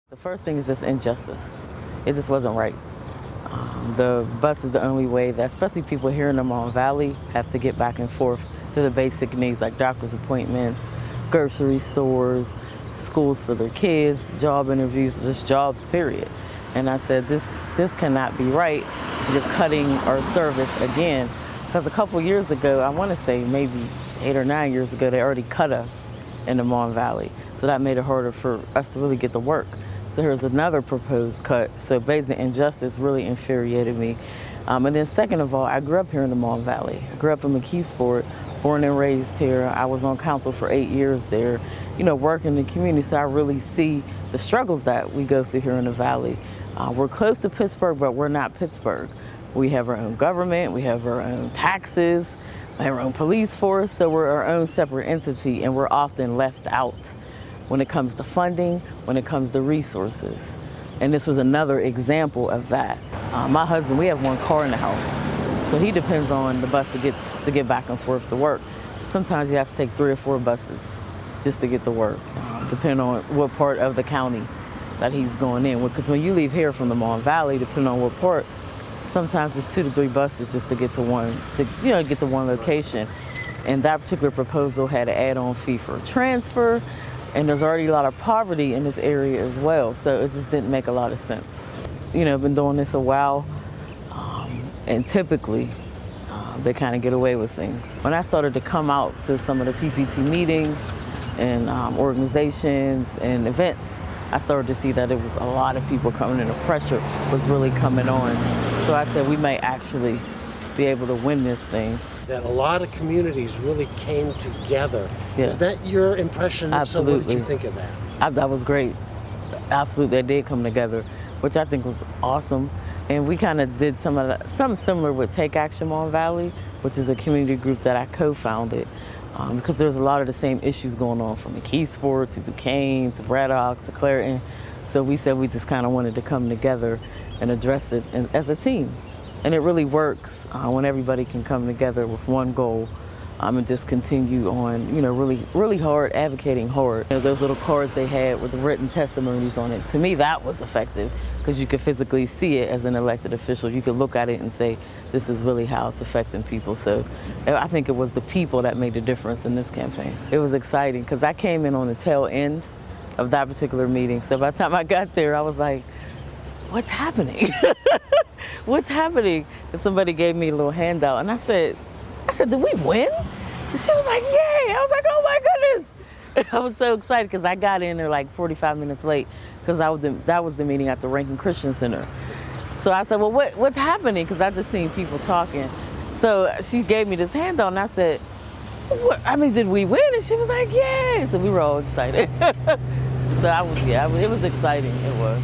The first thing is just injustice. It just wasn't right. The bus is the only way that, especially people here in the Mon Valley, have to get back and forth to the basic needs like doctor's appointments, grocery stores, schools for their kids, job interviews, just jobs, period. And I said, this cannot be right. You're cutting our service again. Because a couple years ago, I want to say maybe 8 or 9 years ago, they already cut us in the Mon Valley. So that made it harder for us to really get to work. So here's another proposed cut. So basically injustice really infuriated me. And then second of all, I grew up here in the Mon Valley. I grew up in McKeesport, born and raised here. I was on council for 8 years there, working in the community. So I really see the struggles that we go through here in the Valley. We're close to Pittsburgh, but we're not Pittsburgh. We have our own government, we have our own taxes, we have our own police force, so we're our own separate entity, and we're often left out when it comes to funding, when it comes to resources. And this was another example of that. My husband, we have one car in the house, so he depends on the bus to get back and forth to work. Sometimes he has to take 3 or 4 buses just to get to work, depending on what part of the county that he's going in. Because when you leave here from the Mon Valley, depending on what part, sometimes there's 2 to 3 buses just to get to one location. And that particular proposal had an add-on fee for a transfer, and there's already a lot of poverty in this area as well, so it just didn't make a lot of sense. I've been doing this a while, and typically they kind of get away with things. When I started to come out to some of the PPT meetings and organizations and events, I started to see that it was a lot of people coming in. The pressure was really coming on. So I said we may actually be able to win this thing. That a lot of communities really came together. Yes. Is that your impression? Absolutely. So what did you think of that? That was great. Absolutely, they did come together, which I think was awesome. And we kind of did something similar with Take Action Mon Valley, which is a community group that I co-founded. Because there's a lot of the same issues going on from McKeesport to Duquesne to Braddock to Clareton. So we said we just kind of wanted to come together and address it as a team. And it really works when everybody can come together with one goal and just continue on, really hard, advocating hard. Those little cards they had with the written testimonies on it, to me that was effective because you could physically see it as an elected official. You could look at it and say, this is really how it's affecting people. So I think it was the people that made the difference in this campaign. It was exciting because I came in on the tail end of that particular meeting. So by the time I got there, I was like, what's happening? What's happening? And somebody gave me a little handout and I said, did we win? And she was like, yay! I was like, oh my goodness! I was so excited because I got in there like 45 minutes late because that was the meeting at the Rankin Christian Center. So I said, well, what's happening? Because I just seen people talking. So she gave me this handout and I said, did we win? And she was like, yay! So we were all excited. So it was exciting, it was.